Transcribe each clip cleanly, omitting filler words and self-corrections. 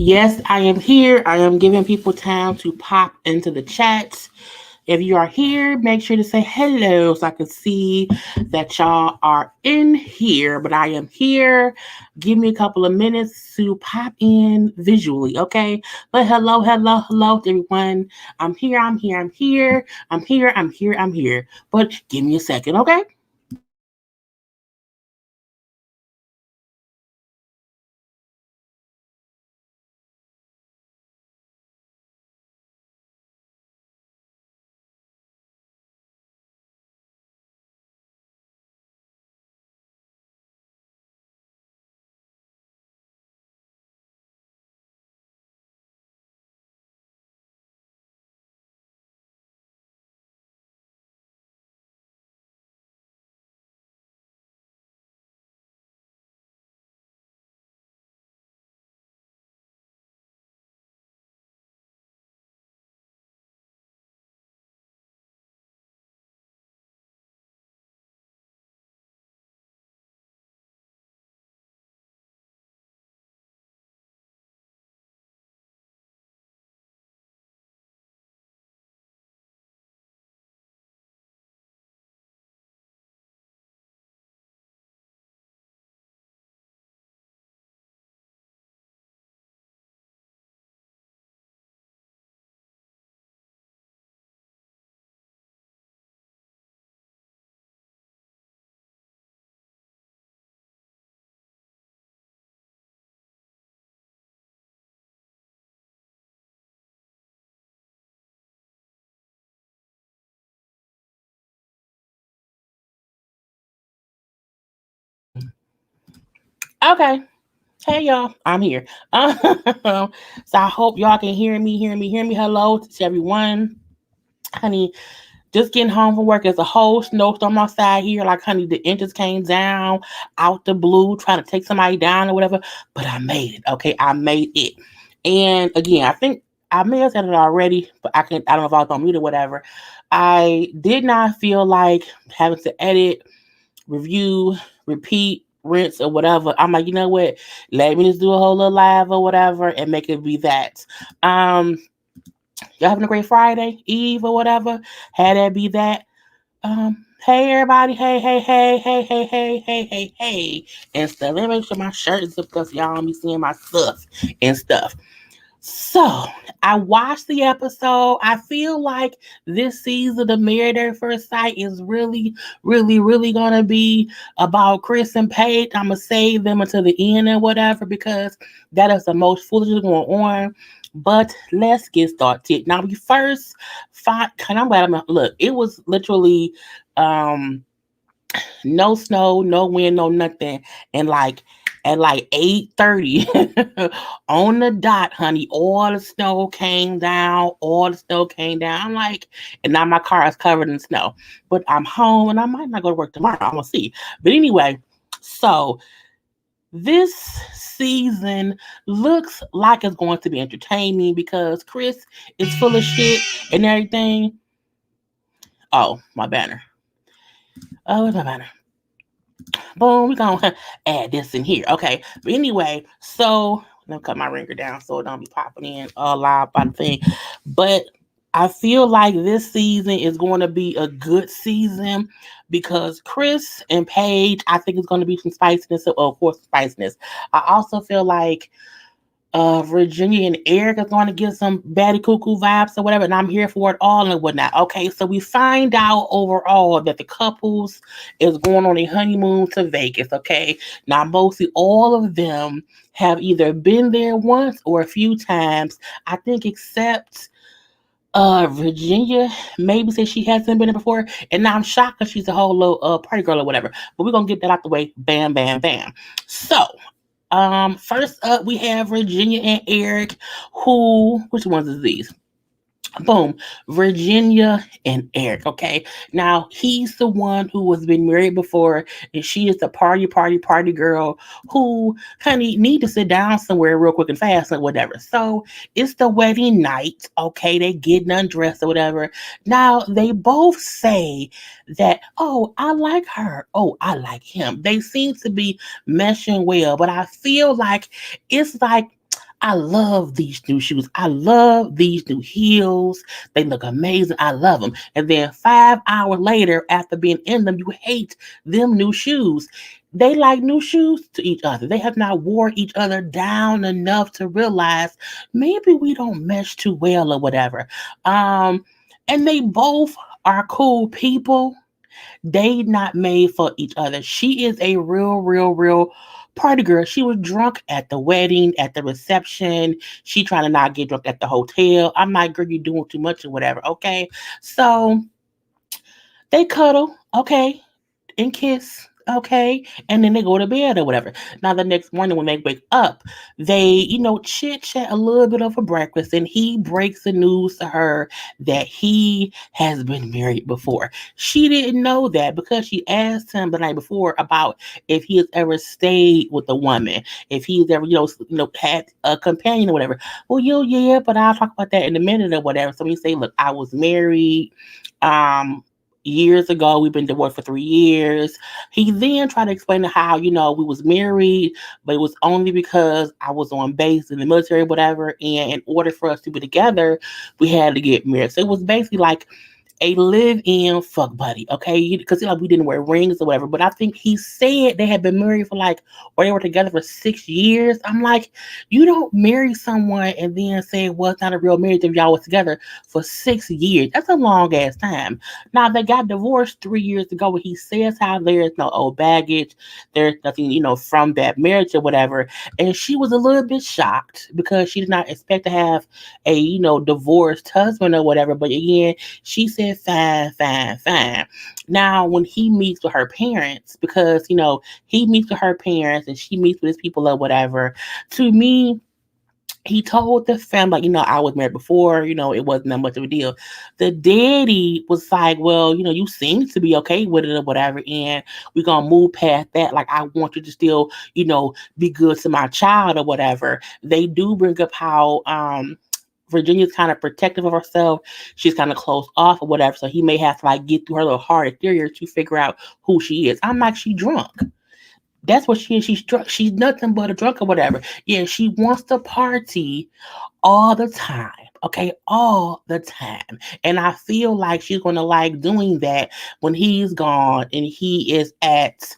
Yes, I am here. I am giving people time to pop into the chat. If you are here, make sure to say hello so I can see that y'all are in here. But I am here. Give me a couple of minutes to pop in visually, okay? But hello, hello, hello to everyone. I'm here, I'm here, I'm here. I'm here, I'm here, I'm here. But give me a second, okay? Okay. Hey y'all, I'm here. So I hope y'all can hear me. Hello to everyone. Honey, just getting home from work. As a whole snowstorm outside here. Like, honey, the inches came down out the blue, trying to take somebody down or whatever. But I made it. Okay, I made it. And again, I think I may have said it already, but I don't know if I was on mute or whatever. I did not feel like having to edit, review, repeat, rinse, or whatever. I'm like, you know what? Let me just do a whole little live or whatever and make it be that. Um, y'all having a great Friday, Eve or whatever. Had that be that. Hey everybody, hey, and stuff. Let me make sure my shirt is up because y'all be seeing my stuff and stuff. So I watched the episode. I feel like this season of Married at First Sight is really gonna be about Chris and Paige. I'm gonna save them until the end or whatever because that is the most foolish going on. But let's get started. Now we first find. I'm glad I'm look. It was literally um no snow, no wind, no nothing. And like at like 8:30 on the dot, honey, all the snow came down. All the snow came down. I'm like, and now my car is covered in snow. But I'm home and I might not go to work tomorrow. I'm gonna see. But anyway, so this season looks like it's going to be entertaining because Chris is full of shit and everything. Oh, my banner. Oh, where's my banner? Boom, we're gonna add this in here. Okay. But anyway, so let me cut my ringer down so it don't be popping in live by the thing. But I feel like this season is going to be a good season because Chris and Paige, I think it's going to be some spiciness. Of course, spiciness. I also feel like Virginia and Eric are going to get some Batty Cuckoo vibes or whatever, and I'm here for it all and whatnot. Okay, so we find out overall that the couples is going on a honeymoon to Vegas. Okay, now mostly all of them have either been there once or a few times. I think except Virginia maybe said she hasn't been there before, and now I'm shocked because she's a whole little party girl or whatever. But we're gonna get that out the way. Bam, bam, bam. So first up, we have Virginia and Eric, who, which ones is these? Boom, Virginia and Eric. Okay, now he's the one who has been married before, and she is the party girl who kind of need to sit down somewhere real quick and fast or whatever. So it's the wedding night. Okay, they getting undressed or whatever. Now they both say that, oh, I like her. Oh, I like him. They seem to be meshing well, but I feel like it's like I love these new shoes. I love these new heels. They look amazing. I love them. And then 5 hours later, after being in them, you hate them new shoes. They like new shoes to each other. They have not wore each other down enough to realize maybe we don't mesh too well or whatever. Um, and they both are cool people. They not made for each other. She is a real party girl. She was drunk at the wedding, at the reception. She trying to not get drunk at the hotel. I'm like, girl, you doing too much or whatever. Okay. So they cuddle, okay, and kiss, okay, and then they go to bed or whatever. Now the next morning when they wake up, they, chit chat a little bit over breakfast, and he breaks the news to her that he has been married before. She didn't know that because she asked him the night before about if he has ever stayed with a woman, if he's ever, had a companion or whatever. Well, yeah, but I'll talk about that in a minute or whatever. So he say, look, I was married. Years ago, we've been divorced for 3 years. He then tried to explain to how, we was married, but it was only because I was on base in the military, whatever. And in order for us to be together, we had to get married. So it was basically like a live-in fuck buddy, okay? Because like we didn't wear rings or whatever, but I think he said they had been married for like, or they were together for 6 years. I'm like, you don't marry someone and then say, well, it's not a real marriage if y'all was together for 6 years. That's a long ass time. Now they got divorced 3 years ago, and he says how there's no old baggage, there's nothing, from that marriage or whatever. And she was a little bit shocked because she did not expect to have a, divorced husband or whatever. But again, she said, fine, fine, fine. Now, when he meets with her parents, because, he meets with her parents and she meets with his people or whatever, to me, he told the family, like, I was married before, it wasn't that much of a deal. The daddy was like, well, you seem to be okay with it or whatever, and we're going to move past that. Like, I want you to still, be good to my child or whatever. They do bring up how, Virginia's kind of protective of herself. She's kind of closed off or whatever. So he may have to like get through her little hard exterior to figure out who she is. I'm like, she drunk. That's what she is. She's drunk. She's nothing but a drunk or whatever. Yeah, she wants to party all the time. Okay, all the time. And I feel like she's gonna like doing that when he's gone and he is at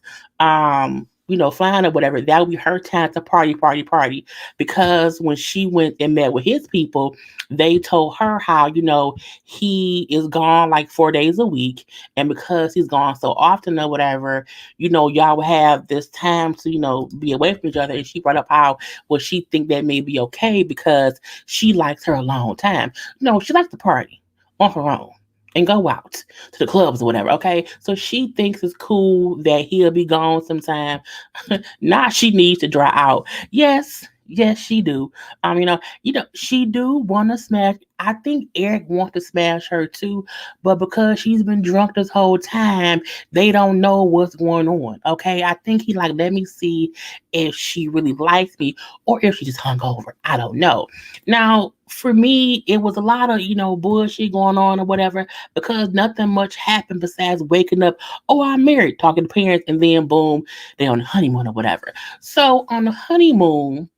flying or whatever. That'll be her time to party, party, party. Because when she went and met with his people, they told her how, he is gone like 4 days a week. And because he's gone so often or whatever, y'all will have this time to, be away from each other. And she brought up how, well, she think that may be okay because she likes her a long time. No, she likes to party on her own and go out to the clubs or whatever. Okay. So she thinks it's cool that he'll be gone sometime. Now she needs to dry out. Yes, she do. She do want to smash. I think Eric wants to smash her too, but because she's been drunk this whole time, they don't know what's going on. Okay, I think he like, let me see if she really likes me or if she just hung over. I don't know. Now, for me, it was a lot of bullshit going on or whatever because nothing much happened besides waking up. Oh, I'm married, talking to parents, and then boom, they on the honeymoon or whatever. So on the honeymoon,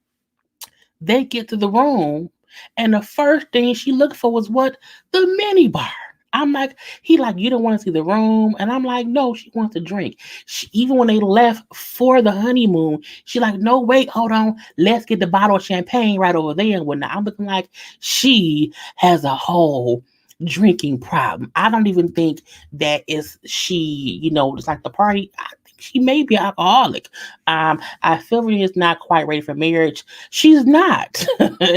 they get to the room, and the first thing she looked for was what? The mini bar. I'm like, he like, you don't want to see the room? And I'm like, no, she wants to drink. Even when they left for the honeymoon, she like, no, wait, hold on. Let's get the bottle of champagne right over there and whatnot. I'm looking like she has a whole drinking problem. I don't even think that is she, just like the party. I think she may be an alcoholic. I feel Virginia's not quite ready for marriage. She's not.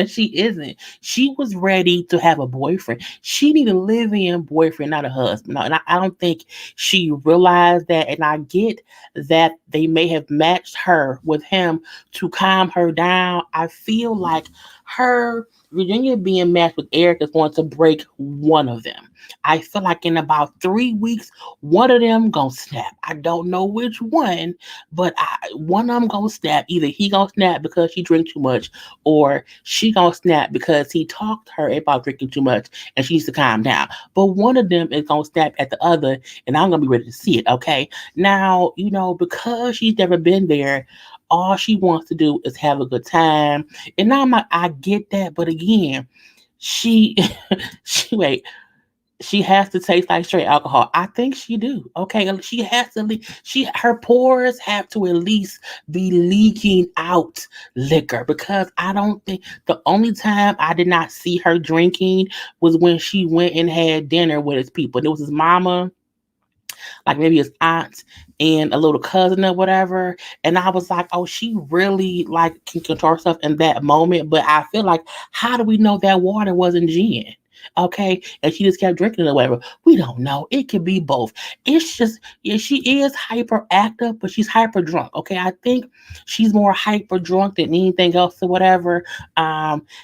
She isn't. She was ready to have a boyfriend. She need a live-in boyfriend, not a husband. No, and I don't think she realized that. And I get that they may have matched her with him to calm her down. I feel like her Virginia being matched with Eric is going to break one of them. I feel like in about 3 weeks, one of them gonna snap. I don't know which one, but one of them gonna snap. Either he gonna snap because she drink too much, or she gonna snap because he talked to her about drinking too much and she needs to calm down. But one of them is gonna snap at the other, and I'm gonna be ready to see it. Okay. Now, because she's never been there, All she wants to do is have a good time. And now I'm like, I get that, but again, she she wait, she has to taste like straight alcohol. I think she do. Okay, she has to. She her pores have to at least be leaking out liquor because I don't think the only time I did not see her drinking was when she went and had dinner with his people. It was his mama, like maybe his aunt and a little cousin or whatever. And I was like, oh, she really like can control herself in that moment. But I feel like, how do we know that water wasn't gin? Okay, and she just kept drinking it or whatever. We don't know. It could be both. It's just, yeah, she is hyperactive, but she's hyper drunk. Okay, I think she's more hyper drunk than anything else or whatever.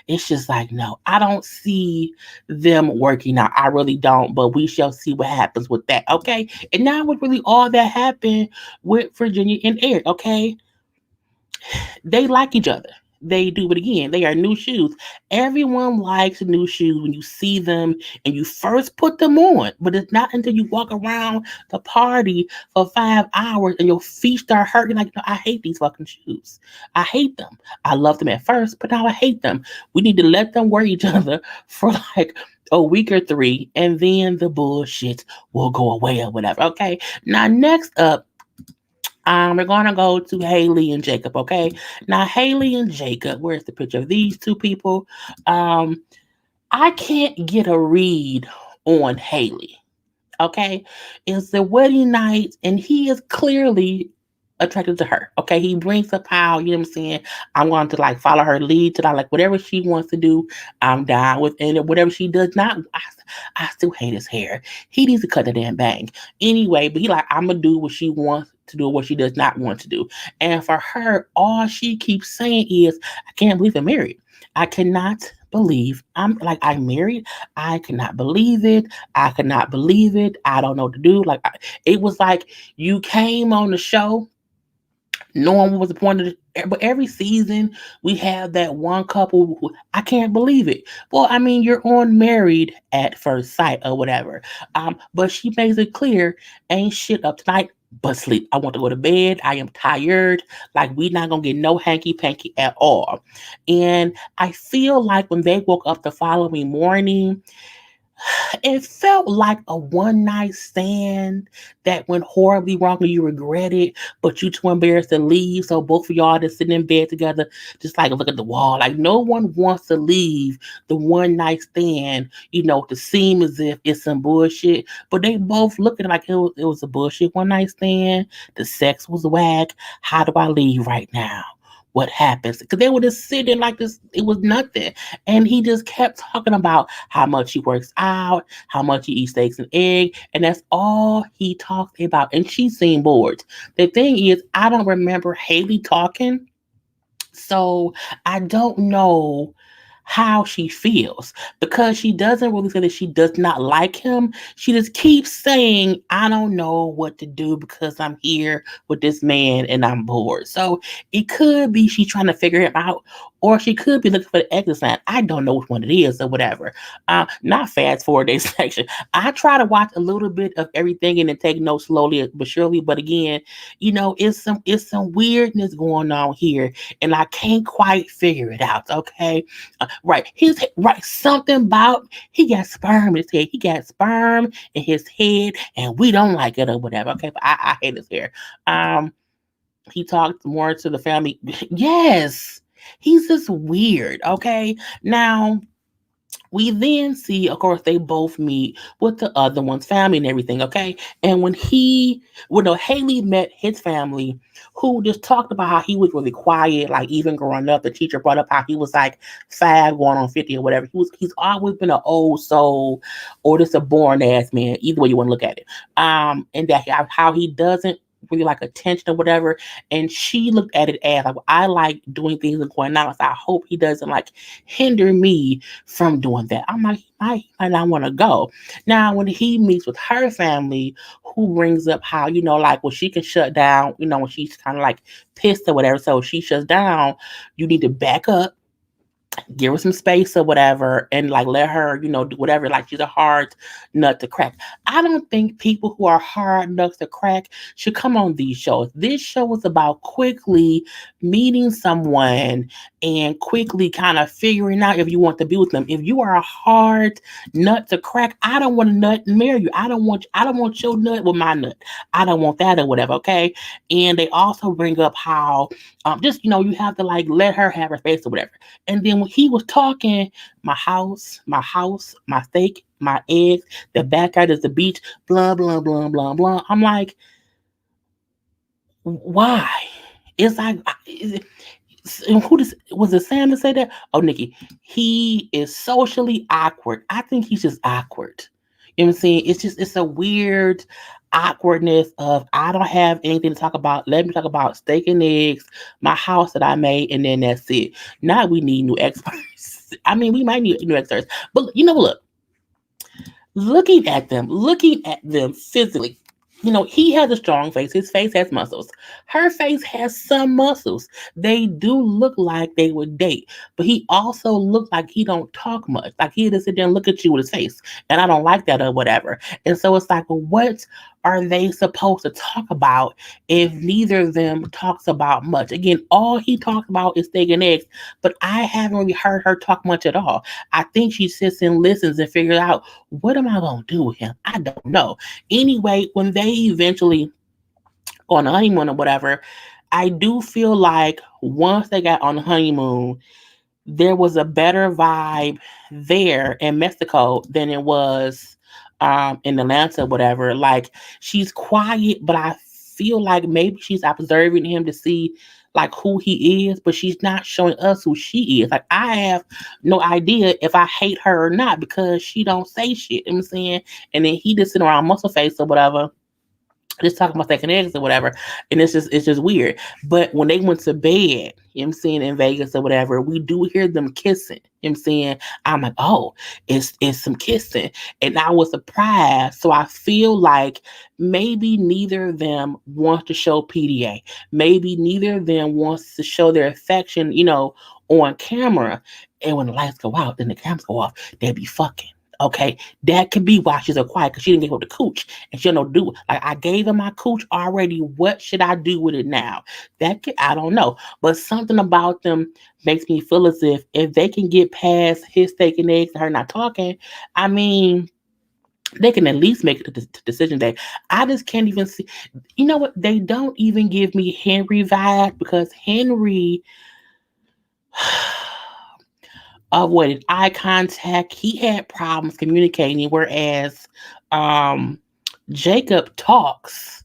It's just like, no, I don't see them working out. I really don't, but we shall see what happens with that. Okay, and now with really all that happened with Virginia and Eric. Okay, they like each other. They do it again. They are new shoes. Everyone likes new shoes when you see them and you first put them on. But it's not until you walk around the party for 5 hours and your feet start hurting. Like, no, I hate these fucking shoes. I hate them. I loved them at first, but now I hate them. We need to let them wear each other for like a week or three, and then the bullshit will go away or whatever. Okay. Now, next up, we're gonna go to Haley and Jacob, okay? Now, Haley and Jacob, where's the picture of these two people? Um, I can't get a read on Haley, okay? It's the wedding night, and he is clearly attracted to her. Okay, he brings up how, you know what I'm saying, I'm going to like follow her lead to like whatever she wants to do, I'm down with, and whatever she does not, I still hate his hair. He needs to cut the damn bang. Anyway, but he like, I'm gonna do what she wants to do, what she does not want to do. And for her, all she keeps saying is, I can't believe I'm married. I cannot believe I'm married. I cannot believe it. I cannot believe it. I don't know what to do. It was like you came on the show knowing what was the point of it. But every season we have that one couple who, I can't believe it. Well, I mean, you're on Married at First Sight or whatever. But she makes it clear, ain't shit up tonight but sleep. I want to go to bed. I am tired. Like, we not gonna get no hanky panky at all. And I feel like when they woke up the following morning, it felt like a one night stand that went horribly wrong and you regret it, but you too embarrassed to leave. So both of y'all just sitting in bed together, just like look at the wall. Like, no one wants to leave the one night stand, to seem as if it's some bullshit. But they both looking like it was a bullshit one night stand. The sex was whack. How do I leave right now? What happens? Because they were just sitting like this, it was nothing. And he just kept talking about how much he works out, how much he eats steaks and egg, and that's all he talked about. And she seemed bored. The thing is, I don't remember Haley talking, so I don't know how she feels because she doesn't really say that she does not like him. She just keeps saying, I don't know what to do because I'm here with this man and I'm bored. So it could be she's trying to figure him out, or she could be looking for the exit sign. I don't know which one it is or whatever. Not fast forward day section. I try to watch a little bit of everything and then take notes slowly but surely. But again, it's some weirdness going on here, and I can't quite figure it out. Okay. Right. His right. Something about he got sperm in his head. He got sperm in his head, and we don't like it or whatever. Okay, but I hate his hair. He talked more to the family. Yes, he's just weird. Okay, now we then see, of course, they both meet with the other one's family and everything, okay? And when Haley met his family, who just talked about how he was really quiet, like even growing up, the teacher brought up how he was like 5 going on 50 or whatever. He's always been an old soul or just a boring ass man, either way you want to look at it. And that how he doesn't really like attention or whatever. And she looked at it as like, I like doing things and going out. So I hope he doesn't like hinder me from doing that. I'm like, he might not want to go. Now, when he meets with her family, who brings up how, like, well, she can shut down, when she's kind of like pissed or whatever. So if she shuts down, you need to back up give her some space or whatever, and like let her, do whatever. Like she's a hard nut to crack. I don't think people who are hard nuts to crack should come on these shows. This show is about quickly meeting someone and quickly kind of figuring out if you want to be with them. If you are a hard nut to crack, I don't want to nut and marry you. I don't want your nut with my nut. I don't want that or whatever. Okay. And they also bring up how just you have to like let her have her space or whatever. And then when he was talking, my steak, my eggs, the backyard is the beach, blah, blah, blah, blah, blah. I'm like, why? It's like, who was it Sam to say that? Oh, Nikki. He is socially awkward. I think he's just awkward. You know what I'm saying? It's a weird awkwardness of I don't have anything to talk about. Let me talk about steak and eggs, my house that I made, and then that's it. Now we need new experts. I mean, we might need new experts. But look, looking at them physically, he has a strong face. His face has muscles. Her face has some muscles. They do look like they would date, but he also looks like he don't talk much. Like he just sit there and look at you with his face, and I don't like that or whatever. And so it's like, well, what are they supposed to talk about if neither of them talks about much? Again, all he talks about is steak and eggs, but I haven't really heard her talk much at all. I think she sits and listens and figures out, what am I gonna do with him? I don't know. Anyway, when they eventually go on the honeymoon or whatever, I do feel like once they got on the honeymoon, there was a better vibe there in Mexico than it was in Atlanta, whatever. Like she's quiet, but I feel like maybe she's observing him to see like who he is, but she's not showing us who she is. Like I have no idea if I hate her or not because she don't say shit. You know what I'm saying? And then he just sitting around muscle face or whatever, just talking about second eggs or whatever. And it's just weird. But when they went to bed, you know what I'm saying, in Vegas or whatever, we do hear them kissing. You know what I'm saying? I'm like, oh, it's some kissing. And I was surprised. So I feel like maybe neither of them wants to show PDA. Maybe neither of them wants to show their affection, on camera. And when the lights go out and the cameras go off, they be fucking. Okay, that could be why she's so quiet because she didn't get with the cooch and she don't do it. Like I gave her my cooch already. What should I do with it now? I don't know, but something about them makes me feel as if they can get past his steak and eggs and her not talking. I mean, they can at least make it to decision day. I just can't even see. You know what? They don't even give me Henry vibe because Henry avoided eye contact. He had problems communicating, whereas um, Jacob talks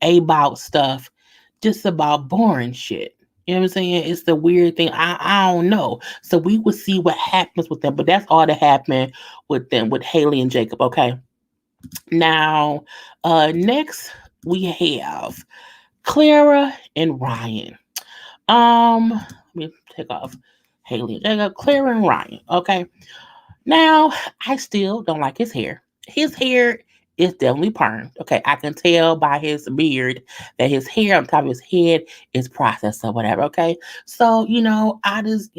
about stuff, just about boring shit. You know what I'm saying? It's the weird thing. I don't know. So we will see what happens with them. But that's all that happened with them, with Haley and Jacob. Okay. Now, next we have Clara and Ryan. Let me take off Haley and Jacob, Clara and Ryan. Okay. Now, I still don't like his hair. His hair is definitely permed. Okay, I can tell by his beard that his hair on top of his head is processed or whatever. Okay, so I just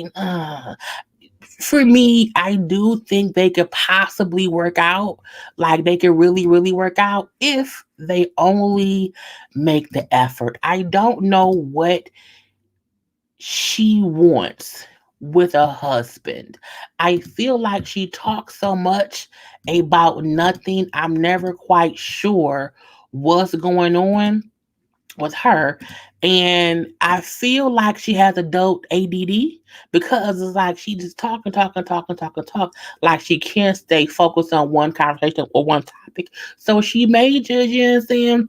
for me, I do think they could possibly work out. Like they could really, really work out if they only make the effort. I don't know what she wants with a husband. I feel like she talks so much about nothing. I'm never quite sure what's going on with her. And I feel like she has adult ADD because it's like she just talking, talking, talking, talking, talk. Like she can't stay focused on one conversation or one topic. So she may just, saying,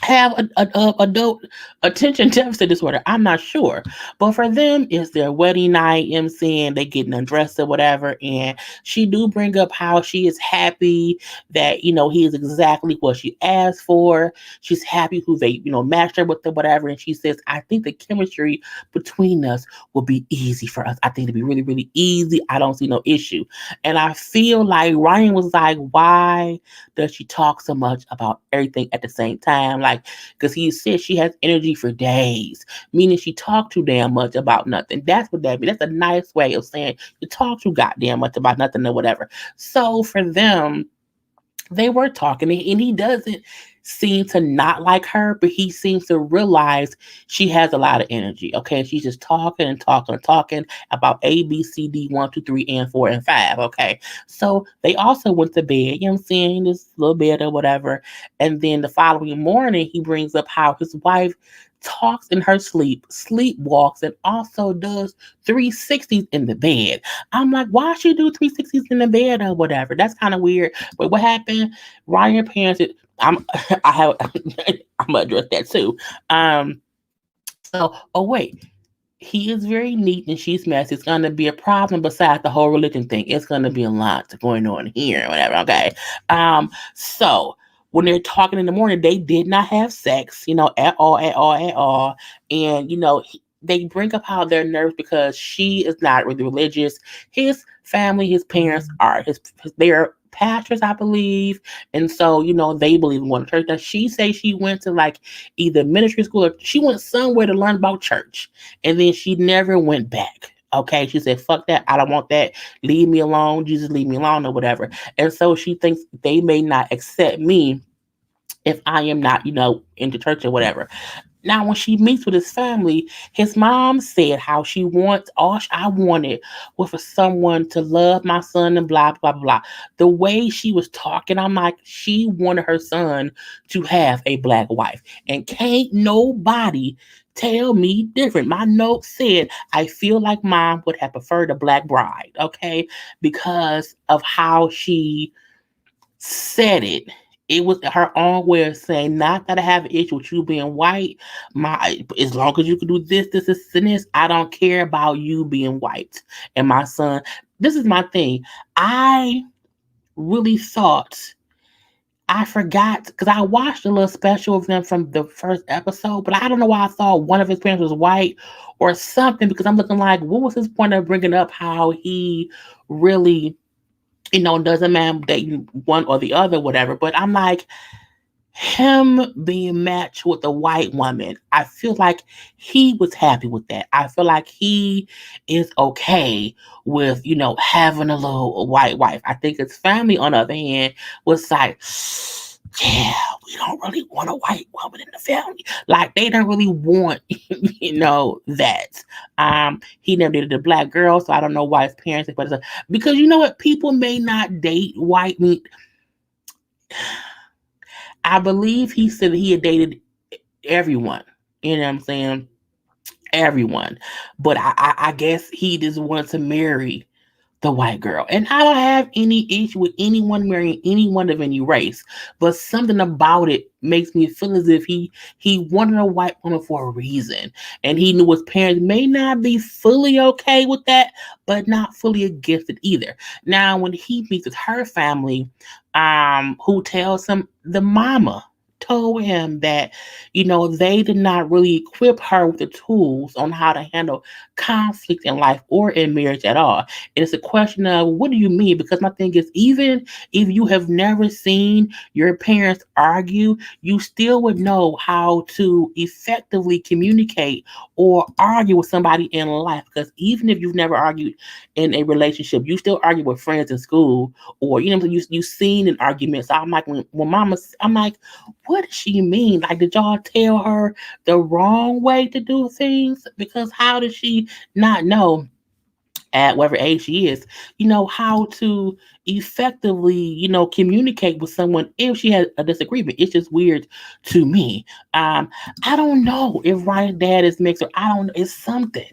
have a adult attention deficit disorder. I'm not sure. But for them, it's their wedding night, you know what I'm saying? They getting undressed or whatever. And she do bring up how she is happy that, he is exactly what she asked for. She's happy who they, matched her with or whatever. And she says, I think the chemistry between us will be easy for us. I think it'll be really, really easy. I don't see no issue. And I feel like Ryan was like, why does she talk so much about everything at the same time? like, because he said she has energy for days, meaning she talked too damn much about nothing. That's what that means. That's a nice way of saying you talk too goddamn much about nothing or whatever. So for them, they were talking, and he doesn't seem to not like her, but he seems to realize she has a lot of energy. Okay, she's just talking and talking and talking about A, B, C, D, 1, 2, 3, and 4 and 5. Okay, so they also went to bed. You know what I'm saying? This little bed or whatever, and then the following morning, he brings up how his wife talks in her sleep, sleepwalks, and also does 360s in the bed. I'm like, why she do 360s in the bed or whatever? That's kind of weird. But what happened? Ryan parents. I'm. I have. I'm gonna address that too. Um. So. Oh wait. He is very neat and she's messy. It's gonna be a problem besides the whole religion thing. It's gonna be a lot going on here, whatever. Okay. So when they're talking in the morning, they did not have sex, at all, at all, at all. And they bring up how they're nervous because she is not really religious. His family, his parents are they are pastors, I believe, and so they believe in one church. Now she say she went to like either ministry school or she went somewhere to learn about church, and then she never went back. Okay, she said, "Fuck that! I don't want that. Leave me alone. Jesus, leave me alone, or whatever." And so she thinks they may not accept me if I am not, into church or whatever. Now, when she meets with his family, his mom said how she wants I wanted was for someone to love my son and blah, blah, blah. The way she was talking, I'm like, she wanted her son to have a black wife. And can't nobody tell me different. My note said, I feel like mom would have preferred a black bride, okay? Because of how she said it. It was her own way of saying, not that I have an issue with you being white. As long as you can do this, and this, I don't care about you being white. And my son, this is my thing. I really thought I forgot because I watched a little special of them from the first episode, but I don't know why I thought one of his parents was white or something. Because I'm looking like, what was his point of bringing up how he really doesn't matter that you one or the other, whatever. But I'm like, him being matched with a white woman, I feel like he was happy with that. I feel like he is okay with, having a little white wife. I think his family, on the other hand, was like, yeah, we don't really want a white woman in the family. Like they don't really want, that. He never dated a black girl, so I don't know why his parents. But because you know what, people may not date white meat. I believe he said that he had dated everyone. You know what I'm saying? Everyone. But I guess he just wanted to marry the white girl. And I don't have any issue with anyone marrying anyone of any race. But something about it makes me feel as if he wanted a white woman for a reason. And he knew his parents may not be fully okay with that, but not fully against it either. Now, when he meets with her family, who tells him the mama told him that, they did not really equip her with the tools on how to handle conflict in life or in marriage at all. And it's a question of, what do you mean? Because my thing is, even if you have never seen your parents argue, you still would know how to effectively communicate or argue with somebody in life. Because even if you've never argued in a relationship, you still argue with friends in school, or you've seen an argument. So I'm like, I'm like, what does she mean? Like, did y'all tell her the wrong way to do things? Because how does she not know at whatever age she is, how to effectively, communicate with someone if she has a disagreement? It's just weird to me. I don't know if Ryan's dad is mixed, or I don't know. It's something.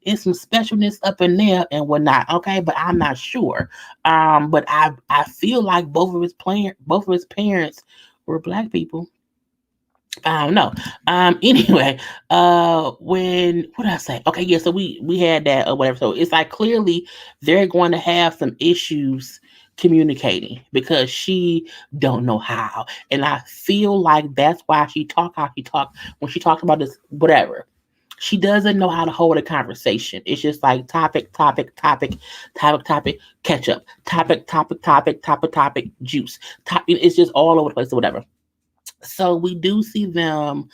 It's some specialness up in there and whatnot. Okay, but I'm not sure. But I feel like both of his parents were black people. I don't know. Anyway, when what did I say? Okay, yeah. So we had that or whatever. So it's like clearly they're going to have some issues communicating because she don't know how, and I feel like that's why she talk how she talk when she talks about this whatever. She doesn't know how to hold a conversation. It's just like topic, topic, topic, topic, topic, ketchup, topic, topic, topic, topic, topic, juice. It's just all over the place or whatever. So we do see them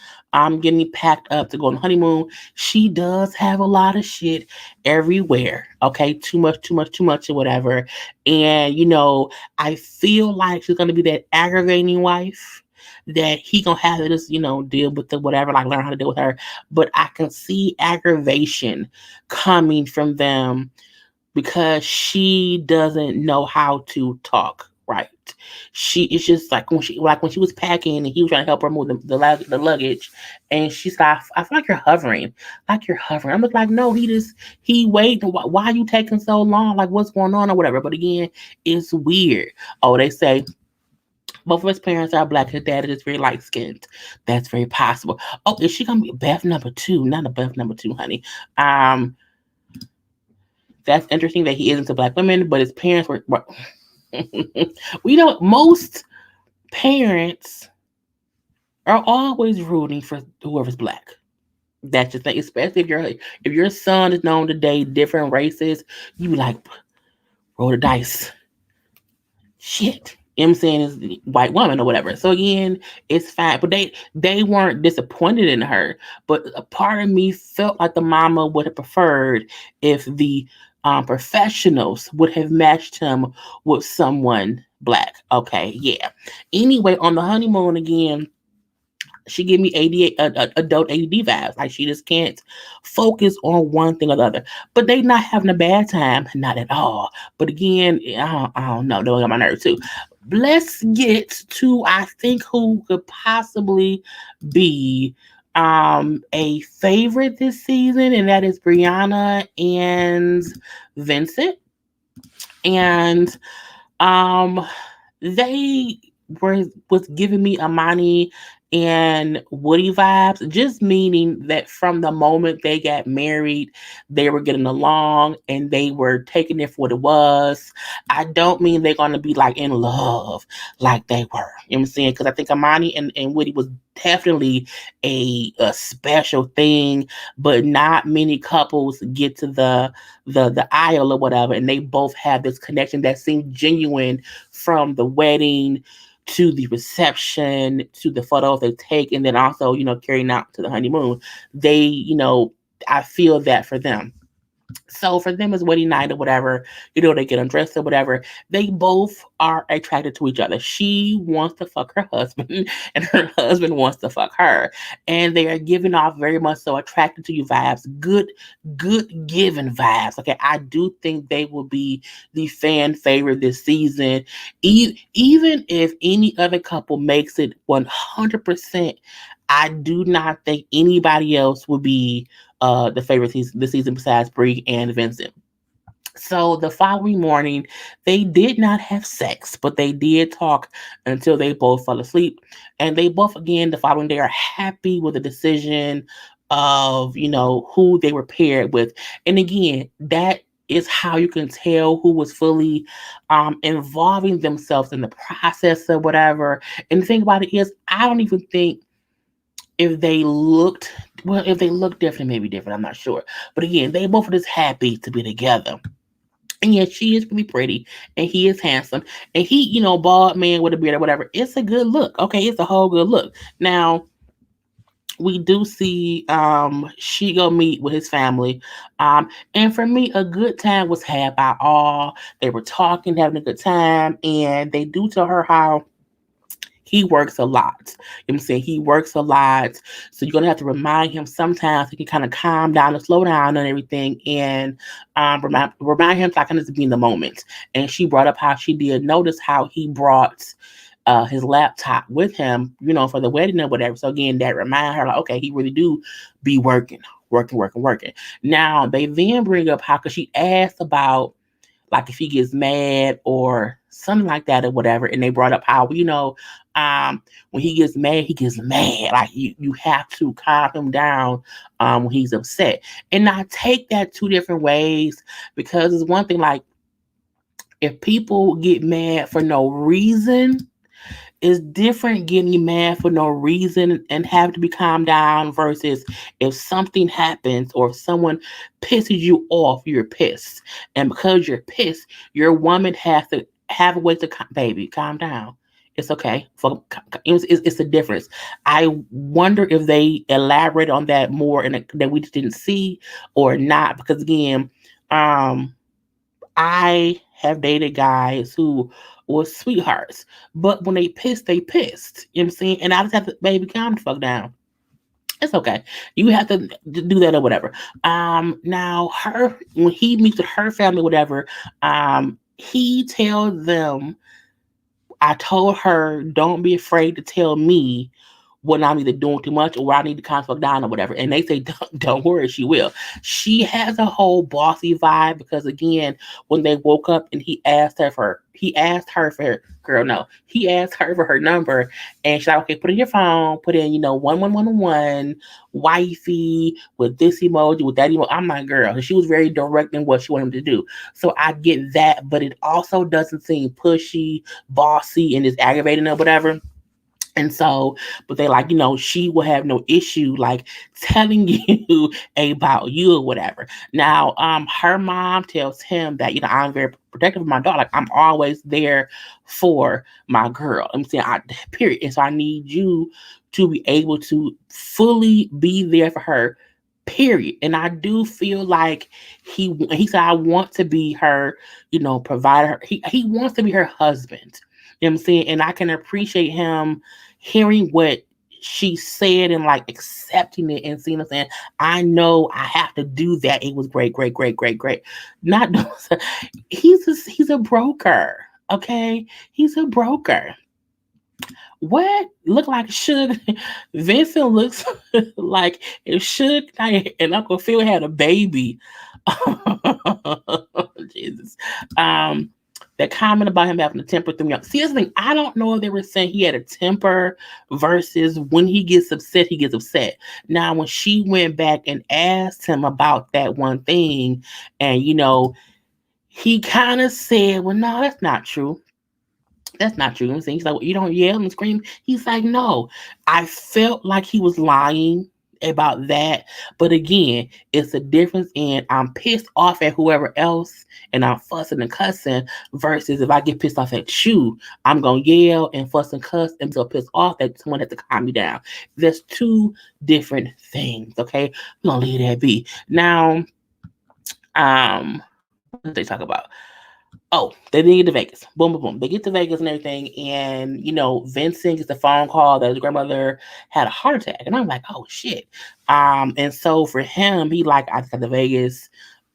getting packed up to go on the honeymoon. She does have a lot of shit everywhere. Okay, too much, too much, too much, or whatever. And I feel like she's gonna be that aggravating wife that he gonna have to just deal with the whatever, like learn how to deal with her. But I can see aggravation coming from them because she doesn't know how to talk right. She is just like when she was packing and he was trying to help her move the luggage, and she's like, I feel like you're hovering. I'm like, no, he waiting. Why are you taking so long? Like, what's going on or whatever? But again, it's weird. Oh, they say both of his parents are black. His dad is very light skinned. That's very possible. Oh, is she gonna be Beth number two? Not a Beth number two, honey. Um, that's interesting that he is into black women, but his parents were. We know most parents are always rooting for whoever's black. That's just thing, especially if your son is known to date different races, you be like, roll the dice. Shit. You know what I'm saying, is the white woman or whatever. So again, it's fine. But they weren't disappointed in her. But a part of me felt like the mama would have preferred if the professionals would have matched him with someone black. Okay, yeah. Anyway, on the honeymoon again, she give me adult ADD vibes. Like she just can't focus on one thing or the other. But they not having a bad time, not at all. But again, I don't know. They got my nerves too. Let's get to I think who could possibly be a favorite this season, and that is Brianna and Vincent. And um they was giving me Amani and Woody vibes, just meaning that from the moment they got married, they were getting along and they were taking it for what it was. I don't mean they're gonna be like in love like they were. You know what I'm saying? Because I think Amani and Woody was definitely a special thing, but not many couples get to the aisle or whatever, and they both have this connection that seemed genuine from the wedding to the reception to the photos they take, and then also carrying out to the honeymoon. They I feel that for them. So for them, it's wedding night or whatever, they get undressed or whatever. They both are attracted to each other. She wants to fuck her husband, and her husband wants to fuck her, and they are giving off very much so attracted to you vibes. Good giving vibes. Okay, I do think they will be the fan favorite this season. Even if any other couple makes it 100%, I do not think anybody else will be the favorite this season besides Brie and Vincent. So the following morning, they did not have sex, but they did talk until they both fell asleep. And they both, again, the following day are happy with the decision of, who they were paired with. And again, that is how you can tell who was fully involving themselves in the process or whatever. And the thing about it is, I don't even think if they looked if they look different, maybe different. I'm not sure. But again, they both are just happy to be together. And yes, she is really pretty, and he is handsome, and he, bald man with a beard or whatever. It's a good look. Okay, it's a whole good look. Now we do see she go meet with his family. And for me, a good time was had by all. They were talking, having a good time, and they do tell her how he works a lot. You know what I'm saying? He works a lot. So you're gonna have to remind him sometimes he can kind of calm down and slow down and everything, and remind him to kind of be in the moment. And she brought up how she did notice how he brought his laptop with him, for the wedding or whatever. So again, that remind her like, okay, he really do be working, working, working, working. Now they then bring up how, cause she asked about like if he gets mad or something like that or whatever, and they brought up how when he gets mad, he gets mad. Like you have to calm him down when he's upset, and I take that two different ways, because it's one thing like if people get mad for no reason, it's different getting mad for no reason and have to be calmed down versus if something happens or if someone pisses you off, you're pissed. And because you're pissed, your woman has to have a way to baby, calm down. It's okay. It's a difference. I wonder if they elaborate on that more and that we just didn't see or not. Because again, um, I have dated guys who were sweethearts, but when they pissed, they pissed. You know what I'm saying? And I just have to, baby, calm the fuck down. It's okay. You have to do that or whatever. Now her when he meets with her family, whatever, he tells them I told her, don't be afraid to tell me when I'm either doing too much or I need to calm fuck down or whatever. And they say, don't worry, she will. She has a whole bossy vibe because again, when they woke up and he asked her for her girl, no, he asked her for her number and she's like, okay, put in your phone, put in, 1111, wifey, with this emoji, with that emoji. I'm like, girl. And she was very direct in what she wanted him to do. So I get that, but it also doesn't seem pushy, bossy, and is aggravating or whatever. And so, but they like, she will have no issue like telling you about you or whatever. Now, her mom tells him that, I'm very protective of my daughter. Like I'm always there for my girl. I'm saying period. And so I need you to be able to fully be there for her. Period. And I do feel like he said, I want to be her, provider. He wants to be her husband. You know what I'm saying? And I can appreciate him hearing what she said and like accepting it and seeing and saying, I know I have to do that. It was great, great, great, great, great. Not he's a broker. Okay. He's a broker. What look like Suge Vincent looks like if Suge and Uncle Phil had a baby. Jesus. That comment about him having a temper threw me off. See, that's the thing. I don't know if they were saying he had a temper versus when he gets upset, he gets upset. Now, when she went back and asked him about that one thing, and he kind of said, well, no, that's not true. That's not true. I'm saying, he's like, well, you don't yell and scream. He's like, no. I felt like he was lying about that. But again, it's a difference in I'm pissed off at whoever else and I'm fussing and cussing versus if I get pissed off at you, I'm gonna yell and fuss and cuss and so pissed off that someone has to calm me down. There's two different things, okay? We're gonna leave that be. Now, what did they talk about? Oh, they didn't get to Vegas. Boom, boom, boom. They get to Vegas and everything. And, Vincent gets a phone call that his grandmother had a heart attack. And I'm like, oh, shit. And so for him, he like, I just got to Vegas.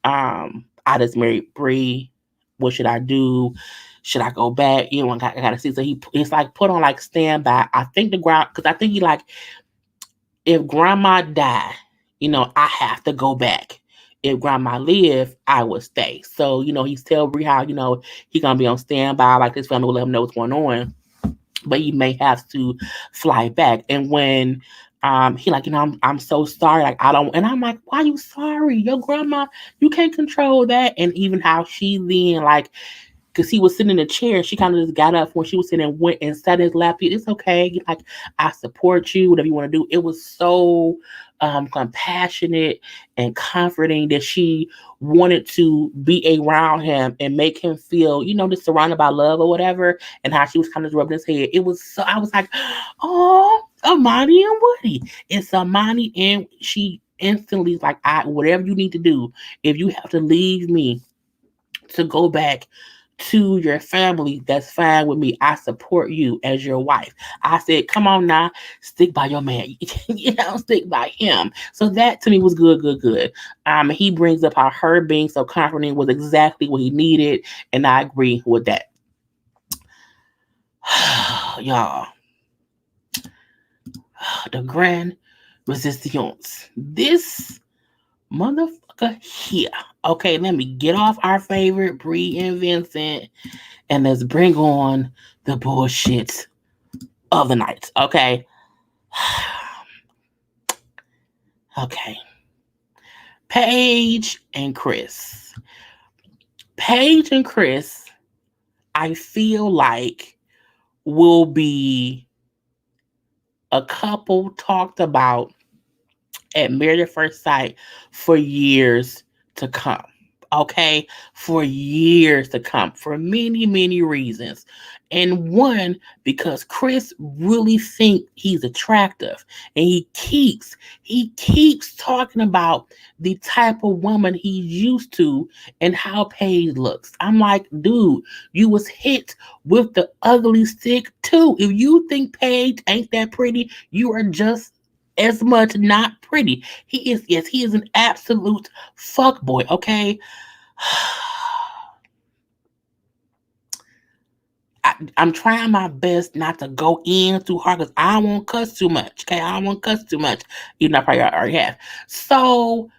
I just married Bree. What should I do? Should I go back? I got to see. So he's like put on like standby. I think because I think he like, if grandma die, I have to go back. If grandma live, I would stay. So, he's tell Bree how, he gonna be on standby, like this family will let him know what's going on. But he may have to fly back. And when he like, I'm so sorry. Like I don't and I'm like, why you sorry? Your grandma, you can't control that. And even how she then like because he was sitting in a chair. She kind of just got up when she was sitting and went and sat in his lap. It's okay. Like, I support you, whatever you want to do. It was so compassionate and comforting that she wanted to be around him and make him feel, just surrounded by love or whatever. And how she was kind of rubbing his head. It was so, I was like, oh, Amani and Woody. It's Amani and she instantly like, whatever you need to do, if you have to leave me to go back to your family, that's fine with me. I support you as your wife. I said, come on now, stick by your man. Stick by him. So that to me was good, good, good. He brings up how her being so comforting was exactly what he needed, and I agree with that. Y'all, the grand resistance. This motherfucker here. Okay, let me get off our favorite Bree and Vincent and let's bring on the bullshit of the night. Okay. Okay. Paige and Chris. Paige and Chris, I feel like will be a couple talked about at Married at First Sight for years to come. okay, for years to come, for many, many reasons. And one, because Chris really think he's attractive, and he keeps talking about the type of woman he's used to and how Paige looks. I'm like, dude, you was hit with the ugly stick too. If you think Paige ain't that pretty, you are just as much not pretty. He is, yes, he is an absolute fuck boy, okay? I'm trying my best not to go in too hard because I don't want to cuss too much. Okay, I don't want to cuss too much. Even though I probably already have. So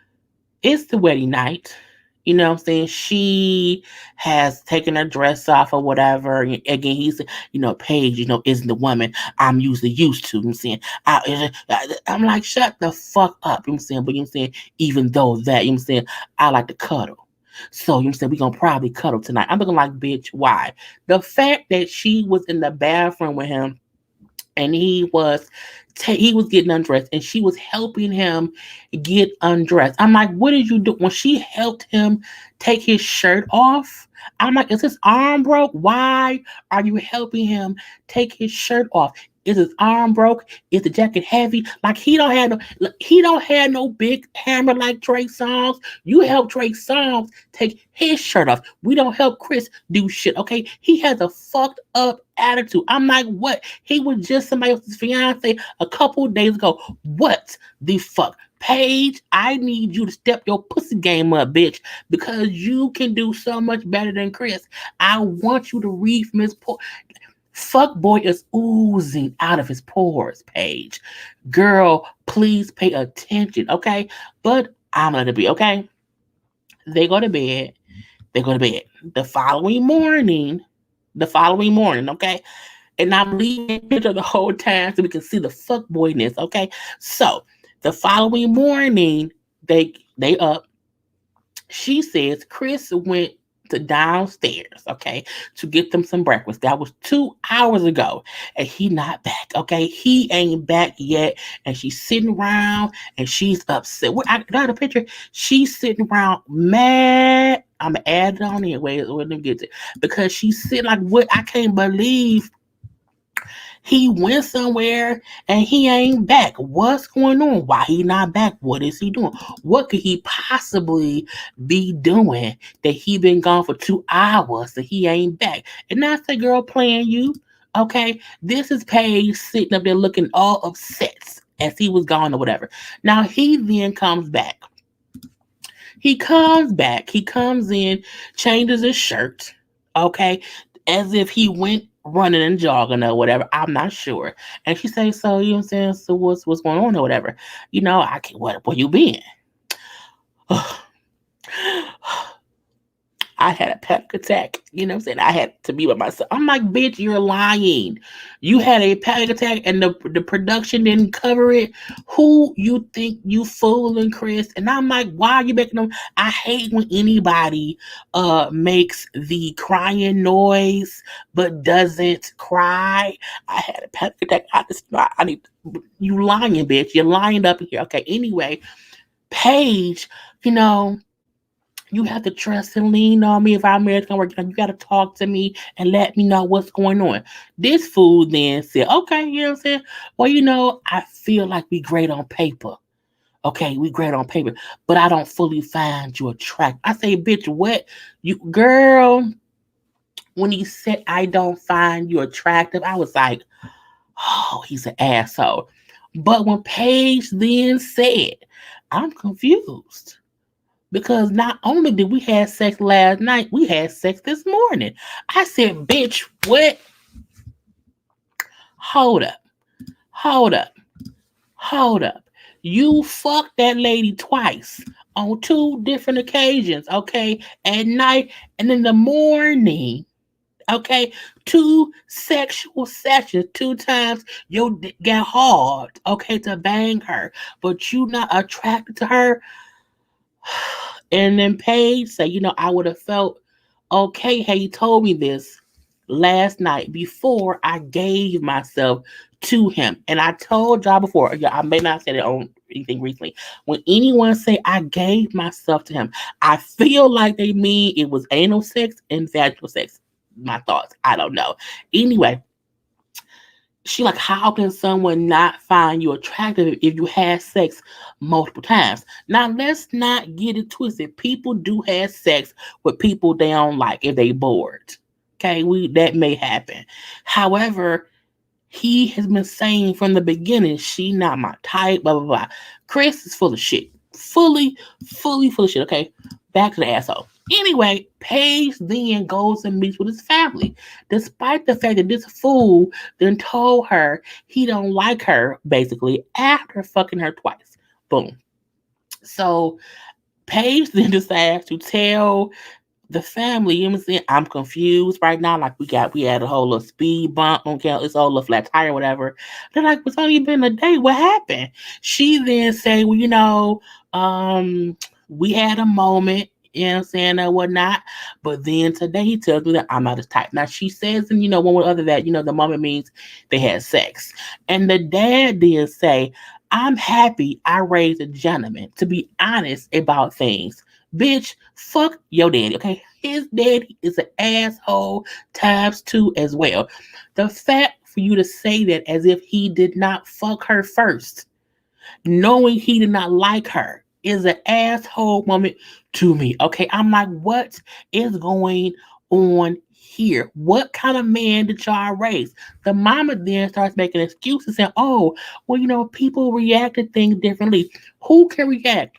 it's the wedding night. You know what I'm saying? She has taken her dress off or whatever. Again, he's, Paige, isn't the woman I'm usually used to. You know what I'm saying? I'm like, shut the fuck up. You know what I'm saying? But you know what I'm saying? Even though that, you know what I'm saying? I like to cuddle. So you know what I'm saying? We're going to probably cuddle tonight. I'm looking like, bitch, why? The fact that she was in the bathroom with him and he was getting undressed and she was helping him get undressed. I'm like, what did you do when she helped him take his shirt off? I'm like, is his arm broke? Why are you helping him take his shirt off? Is his arm broke? Is the jacket heavy? Like he don't have no big hammer like Trey Songz. You help Trey Songz take his shirt off. We don't help Chris do shit. Okay, he has a fucked up attitude. I'm like, what? He was just somebody else's fiance a couple days ago. What the fuck? Paige, I need you to step your pussy game up, bitch, because you can do so much better than Chris. I want you to read from his fuck boy is oozing out of his pores, Paige. Girl, please pay attention, okay? But I'm gonna be okay. They go to bed. They go to bed. The following morning, okay? And I'm leaving the picture the whole time so we can see the fuck boyness, okay? So the following morning, they up. She says Chris went to downstairs, okay, to get them some breakfast. That was 2 hours ago, and he not back, okay. He ain't back yet, and she's sitting around and she's upset. I got a picture. She's sitting around mad. I'm gonna add it on here. Wait, let me get it because she's sitting like, what? I can't believe he went somewhere and he ain't back. What's going on? Why he not back? What is he doing? What could he possibly be doing that he been gone for 2 hours and he ain't back? And that's the girl playing you. Okay, this is Paige sitting up there looking all upset as he was gone or whatever. Now he then comes back. He comes back. He comes in, changes his shirt. Okay, as if he went running and jogging or whatever. I'm not sure. And she says, so you know what I'm saying? So what's going on or whatever? I can't where you been? I had a panic attack. You know what I'm saying? I had to be with myself. I'm like, bitch, you're lying. You had a panic attack and the production didn't cover it. Who you think you fooling, Chris? And I'm like, why are you making them? I hate when anybody makes the crying noise but doesn't cry. I had a panic attack. I need you lying, bitch. You're lying up in here. Okay, anyway, Paige, you know. You have to trust and lean on me if our marriage gonna work. You gotta talk to me and let me know what's going on. This fool then said, okay, you know what I'm saying? Well, I feel like we great on paper. Okay, we great on paper, but I don't fully find you attractive. I say, bitch, what? You girl, when he said I don't find you attractive, I was like, oh, he's an asshole. But when Paige then said, I'm confused. Because not only did we have sex last night, we had sex this morning. I said, bitch, what? Hold up. Hold up. Hold up. You fucked that lady twice on two different occasions, okay? At night and in the morning, okay? Two sexual sessions, 2 times your dick got hard, okay, to bang her. But you not attracted to her. And then Paige said, I would have felt okay had you told me this last night before I gave myself to him. And I told y'all before, yeah, I may not say it on anything recently. When anyone say I gave myself to him, I feel like they mean it was anal sex and vaginal sex. My thoughts. I don't know. Anyway, she like, how can someone not find you attractive if you had sex multiple times? Now let's not get it twisted. People do have sex with people they don't like if they bored. Okay, we that may happen. However, he has been saying from the beginning, she not my type, blah blah blah. Chris is full of shit. Fully full of shit. Okay. Back to the asshole. Anyway, Paige then goes and meets with his family. Despite the fact that this fool then told her he don't like her, basically, after fucking her twice. Boom. So Paige then decides to tell the family, you know what I'm saying? I'm confused right now. Like we had a whole little speed bump on this whole little flat tire, whatever. They're like, it's only been a day. What happened? She then say, well, we had a moment, you know what I'm saying, or whatnot. But then today he tells me that I'm not his type. Now she says, and one way or other that, the moment means they had sex. And the dad did say, I'm happy I raised a gentleman to be honest about things. Bitch, fuck your daddy, okay? His daddy is an asshole times two as well. The fact for you to say that as if he did not fuck her first, knowing he did not like her, is an asshole moment to me, okay? I'm like, what is going on here? What kind of man did y'all raise? The mama then starts making excuses saying, oh, well, people react to things differently. Who can react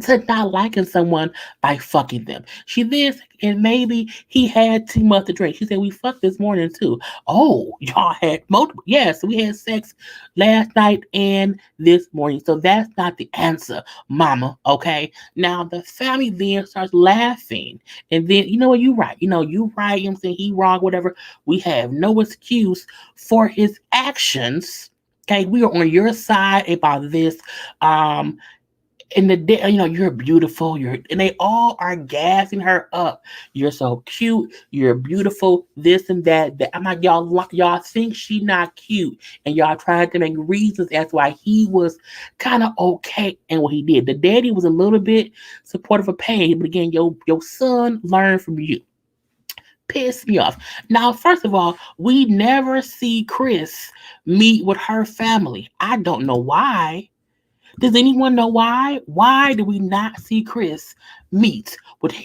to not liking someone by fucking them? She then said, and maybe he had too much to drink. She said, we fucked this morning too. Oh, y'all had multiple. Yes, we had sex last night and this morning. So that's not the answer, mama. Okay. Now the family then starts laughing. And then, you know what, you right. You right. I'm saying he wrong, whatever. We have no excuse for his actions. Okay, we are on your side about this. In the day, you're beautiful. And they all are gassing her up. You're so cute. You're beautiful. This and that. I'm like, y'all think she not cute, and y'all trying to make reasons as to why he was kind of okay and what he did. The daddy was a little bit supportive of Paige, but again, your son learned from you. Pissed me off. Now, first of all, we never see Chris meet with her family. I don't know why. Does anyone know why? Why do we not see Chris meet with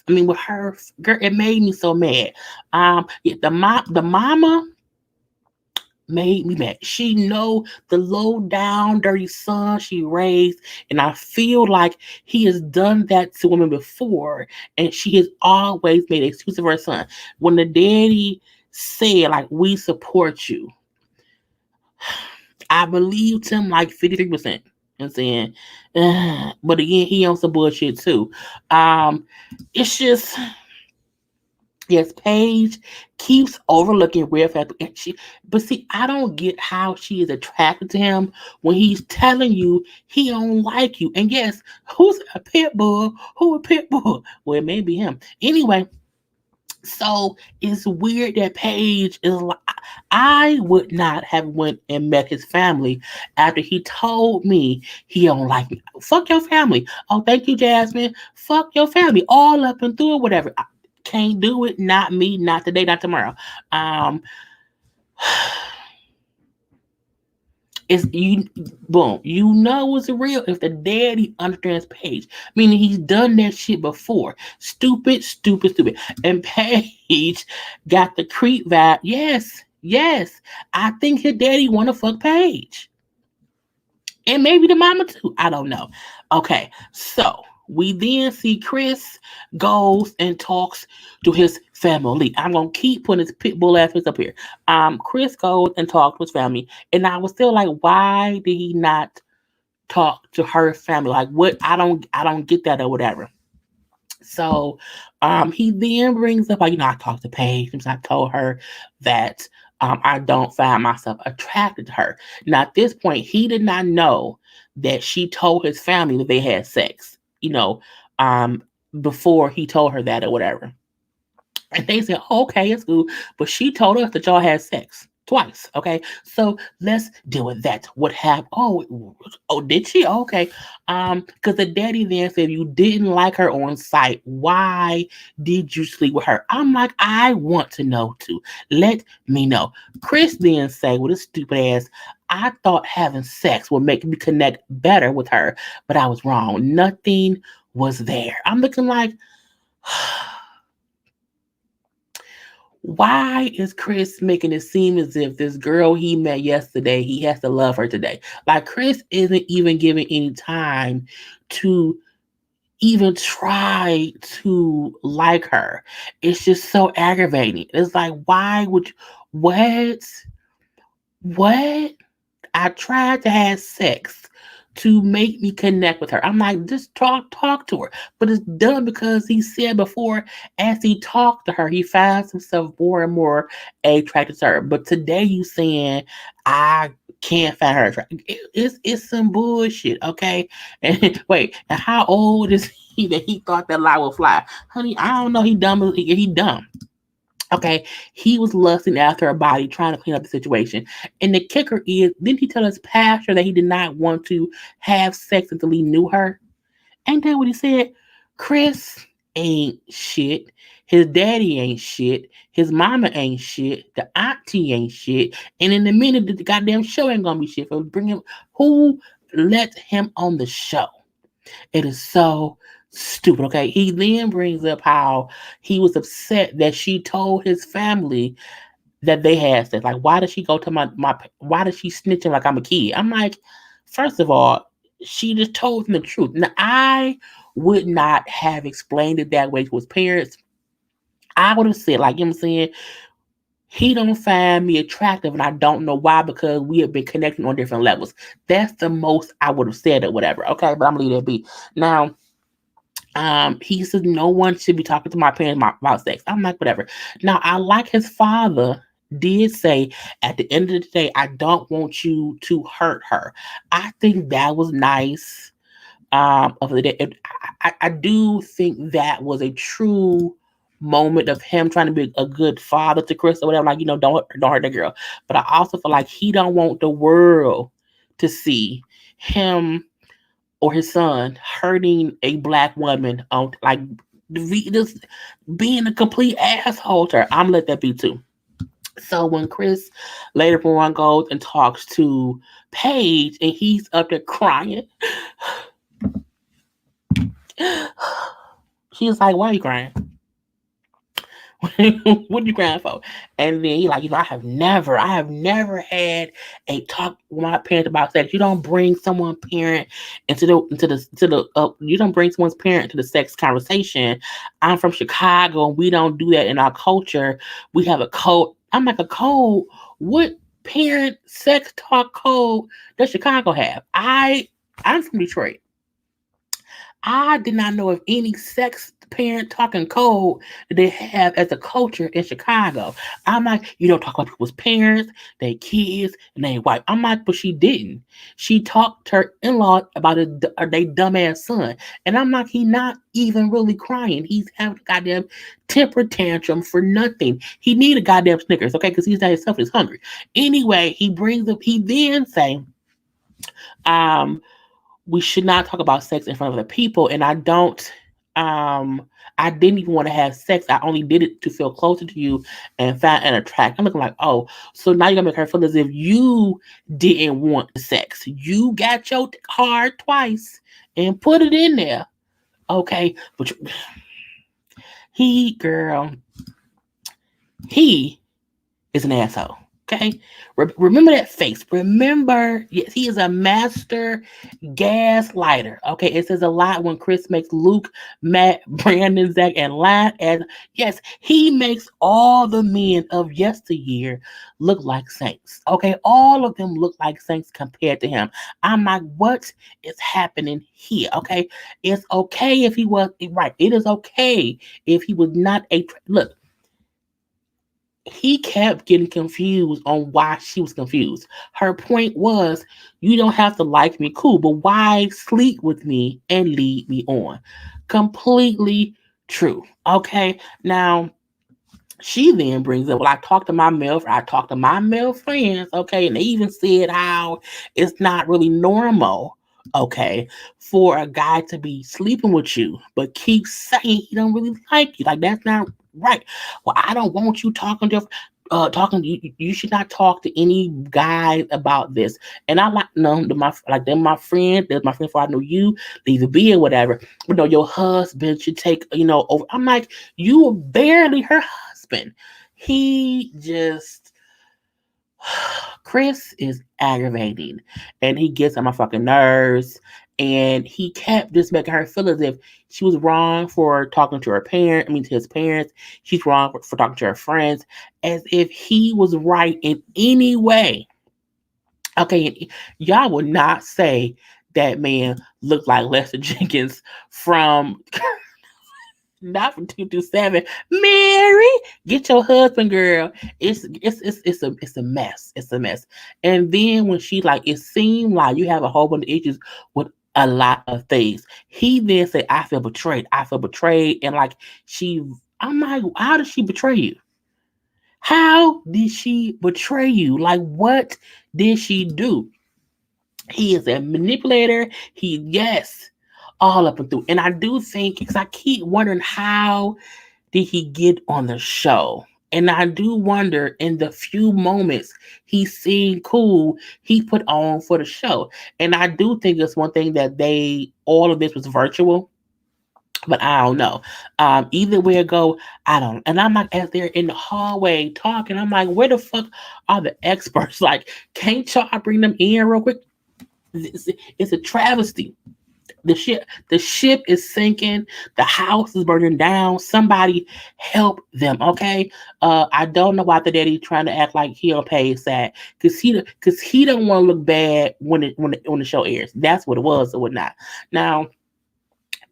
with her? Girl, it made me so mad. Yeah, the mama made me mad. She know the low down, dirty son she raised, and I feel like he has done that to women before, and she has always made an excuse of her son. When the daddy said, like, we support you, I believed him like 53%. I'm saying, but again, he on some bullshit too. It's just, yes, Paige keeps overlooking red flags. But see, I don't get how she is attracted to him when he's telling you he don't like you. And yes, who's a pit bull? Who a pit bull? Well, it may be him. Anyway, so it's weird that Paige is like, I would not have went and met his family after he told me he don't like me. Fuck your family. Oh, thank you, Jasmine. Fuck your family. All up and through it, whatever. I can't do it. Not me. Not today. Not tomorrow. Um, it's you. Boom. It's real if the daddy understands Paige, meaning he's done that shit before. Stupid. And Paige got the creep vibe. Yes. I think his daddy want to fuck Paige, and maybe the mama too. I don't know. Okay, so we then see Chris goes and talks to his family. I'm gonna keep putting his pit bull ass up here. Chris goes and talks to his family, and I was still like, why did he not talk to her family? Like, what? I don't get that or whatever. So he then brings up, like, I talked to Paige, and I told her that I don't find myself attracted to her. Now, at this point, he did not know that she told his family that they had sex, um, before he told her that or whatever. And they said, oh, okay, it's cool. But she told us that y'all had sex. twice. Okay, so let's deal with that. What happened? Oh, did she? Okay, because the daddy then said you didn't like her on sight. Why did you sleep with her? I'm like, I want to know too. Let me know. Chris then say with a stupid ass, I thought having sex would make me connect better with her, but I was wrong. Nothing was there. I'm looking like. Why is Chris making it seem as if this girl he met yesterday, he has to love her today? Like, Chris isn't even giving any time to even try to like her. It's just so aggravating. It's like, why would you, what? What? I tried to have sex to make me connect with her. I'm like, just talk to her. But it's done because he said before, as he talked to her, he finds himself more and more attracted to her. But today you saying I can't find her attractive. It's some bullshit, okay? And wait, and how old is he that he thought that lie would fly? Honey, I don't know. He dumb. He dumb. Okay, he was lusting after her body, trying to clean up the situation. And the kicker is, didn't he tell his pastor that he did not want to have sex until he knew her? Ain't that what he said? Chris ain't shit. His daddy ain't shit. His mama ain't shit. The auntie ain't shit. And in a minute, the goddamn show ain't gonna be shit. For bring him, who let him on the show? It is so stupid. Okay. He then brings up how he was upset that she told his family that they had sex. Like, why did she go to my why did she snitching like I'm a kid? I'm like, first of all, she just told them the truth. Now, I would not have explained it that way to his parents. I would have said, like, you know what I'm saying? He don't find me attractive and I don't know why because we have been connecting on different levels. That's the most I would have said or whatever. Okay, but I'm gonna leave that be. Now, he says no one should be talking to my parents about sex. I'm like, whatever. Now, I like his father did say at the end of the day, I don't want you to hurt her. I think that was nice. Of the day, I do think that was a true moment of him trying to be a good father to Chris or whatever. Like, don't hurt the girl. But I also feel like he don't want the world to see him or his son hurting a black woman on like just being a complete asshole to her. I'm gonna let that be too. So when Chris later on goes and talks to Paige and he's up there crying, she's like, "Why are you crying? What are you crying for?" And then he like, I have never had a talk with my parents about sex. You don't bring someone's parent you don't bring someone's parent to the sex conversation. I'm from Chicago and we don't do that in our culture. We have a code. I'm like, a code? What parent sex talk code does Chicago have? I'm from Detroit. I did not know of any sex parent talking code that they have as a culture in Chicago. I'm like, you don't talk about people's parents, their kids, and their wife. I'm like, but she didn't. She talked to her in-law about their dumbass son. And I'm like, he not even really crying. He's having a goddamn temper tantrum for nothing. He need a goddamn Snickers, okay? Because he's not himself is hungry. Anyway, he then say, um, we should not talk about sex in front of other people. And I didn't even want to have sex. I only did it to feel closer to you and find and attract. I'm looking like, oh, so now you're gonna make her feel as if you didn't want the sex. You got your card twice and put it in there. Okay. But girl, he is an asshole. Okay. Remember that face. Remember, yes, he is a master gaslighter. Okay. It says a lot when Chris makes Luke, Matt, Brandon, Zach, and Lyle. And yes, he makes all the men of yesteryear look like saints. Okay. All of them look like saints compared to him. I'm like, what is happening here? Okay. It's okay if he was right. It is okay if he was not a look. He kept getting confused on why she was confused. Her point was, you don't have to like me, cool, but why sleep with me and lead me on? Completely true. Okay. Now, She then brings up, well, I talked to my male friends, okay, and they even said how it's not really normal, okay, for a guy to be sleeping with you, but keep saying he don't really like you. Like that's not right. Well, I don't want you talking you should not talk to any guy about this. And I like no my like they're my friend, they're my friend before I know you, leave it be or whatever. But no, your husband should take, over. I'm like, you are barely her husband. He just Chris is aggravating and he gets on my fucking nerves. And he kept just making her feel as if she was wrong for talking to her parent. I mean, to his parents. She's wrong for talking to her friends, as if he was right in any way. Okay, and y'all would not say that man looked like Lester Jenkins from not from 227. Mary, get your husband, girl. It's a mess. It's a mess. And then when she like, it seemed like you have a whole bunch of issues with a lot of things. He then said, I feel betrayed. I feel betrayed. And like I'm like, how did she betray you? How did she betray you? Like, what did she do? He is a manipulator. Yes, all up and through. And I do think, because I keep wondering, how did he get on the show? And I do wonder, in the few moments he seemed cool, he put on for the show. And I do think it's one thing that all of this was virtual. But I don't know. Either way it go, I don't. And I'm like, as they're in the hallway talking, I'm like, where the fuck are the experts? Like, can't y'all bring them in real quick? It's a travesty. The ship is sinking. The house is burning down. Somebody help them, okay? I don't know why the daddy trying to act like he don't pay sad, because he don't want to look bad when the show airs. That's what it was or whatnot. Now,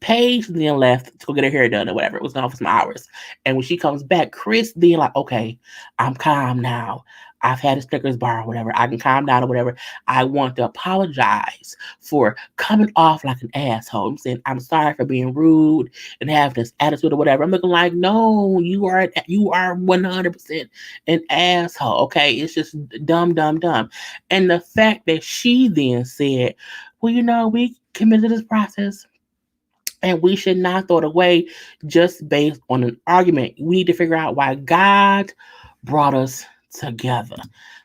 Paige then left to go get her hair done or whatever. It was gone for some hours. And when she comes back, Chris then like, okay, I'm calm now. I've had a Snickers bar or whatever. I can calm down or whatever. I want to apologize for coming off like an asshole. I'm saying I'm sorry for being rude and having this attitude or whatever. I'm looking like, no, you are 100% an asshole. Okay, it's just dumb, dumb, dumb. And the fact that she then said, well, we committed this process and we should not throw it away just based on an argument. We need to figure out why God brought us together.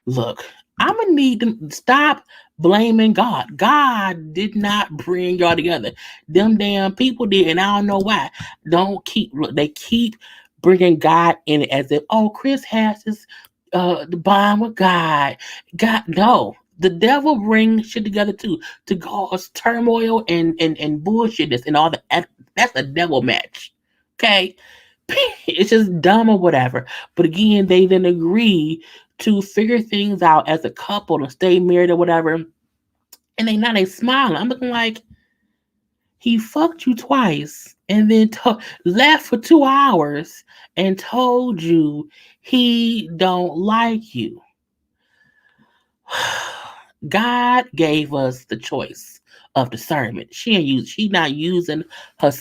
Look, I'm going to need to stop blaming God. God did not bring y'all together. Them damn people did, and I don't know why. They keep bringing God in it as if, oh, Chris has this the bond with God. God, no. The devil brings shit together too to cause turmoil and bullshitness and all that. That's a devil match. Okay? It's just dumb or whatever. But again, they then agree to figure things out as a couple and stay married or whatever. And they smiling. I'm looking like, he fucked you twice and then left for 2 hours and told you he don't like you. God gave us the choice of discernment. She not using her.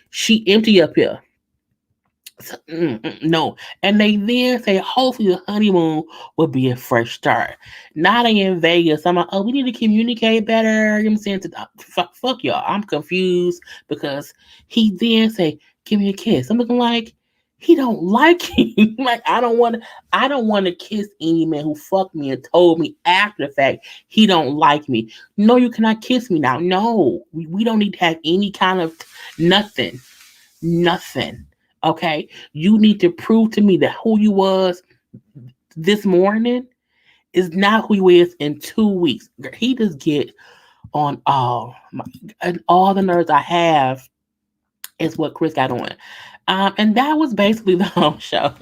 She empty up here. So, no. And they then say, hopefully the honeymoon will be a fresh start. Now they in Vegas. I'm like, oh, we need to communicate better. You know what I'm saying? Fuck y'all. I'm confused because he then say, give me a kiss. I'm looking like, he don't like you. Like, I don't want to kiss any man who fucked me and told me after the fact he don't like me. No, you cannot kiss me now. No, we don't need to have any kind of nothing. Nothing. Okay? You need to prove to me that who you was this morning is not who you is in 2 weeks. He just get on all the nerves I have is what Chris got on. And that was basically the whole show.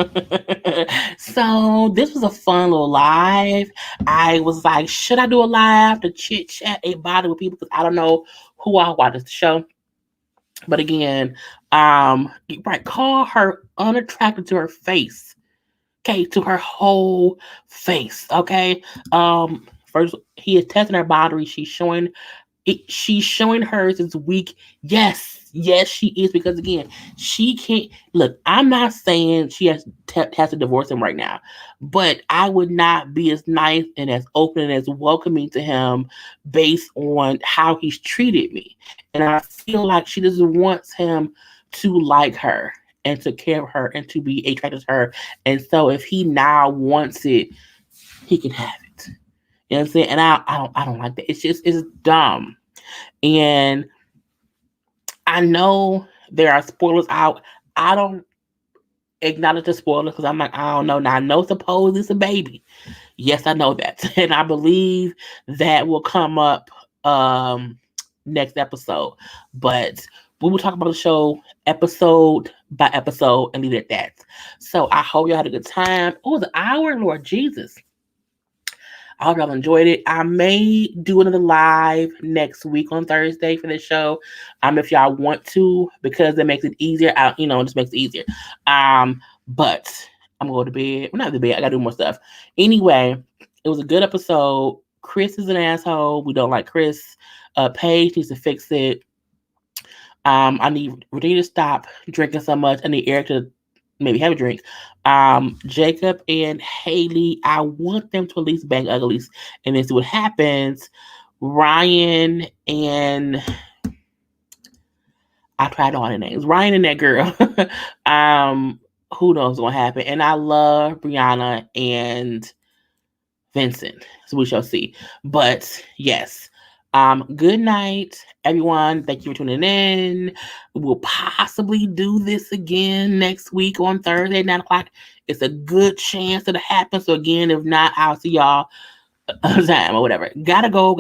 So this was a fun little live. I was like, should I do a live to chit chat about it with people? Because I don't know who all watches the show. But again, right, call her unattractive to her face. Okay, to her whole face. Okay. First he is testing her boundaries. She's showing hers is weak. Yes. Yes, she is, because again, she can't look. I'm not saying she has to divorce him right now, but I would not be as nice and as open and as welcoming to him based on how he's treated me. And I feel like she doesn't want him to like her and to care for her and to be attracted to her. And so if he now wants it, he can have it. You know what I'm saying? And I don't like that. It's dumb. And I know there are spoilers out. I don't acknowledge the spoilers because I'm like, I don't know. Now I know supposedly it's a baby. Yes, I know that. And I believe that will come up next episode. But we will talk about the show episode by episode and leave it at that. So I hope y'all had a good time. Oh, the hour, Lord Jesus. I hope y'all enjoyed it. I may do another live next week on Thursday for this show. If y'all want to, because it makes it easier. It just makes it easier. But I'm gonna go to bed. Well, not to bed. I gotta do more stuff. Anyway, it was a good episode. Chris is an asshole. We don't like Chris. Paige needs to fix it. I need Renee to stop drinking so much. I need Eric to maybe have a drink. Jacob and Haley, I want them to at least bang uglies and then see what happens. Ryan and I tried all the names. Ryan and that girl. Who knows what's gonna happen? And I love Brianna and Vincent. So we shall see. But yes. Good night, everyone. Thank you for tuning in. We'll possibly do this again next week on Thursday, 9 o'clock. It's a good chance that it happens. So again, if not, I'll see y'all time or whatever. Gotta go.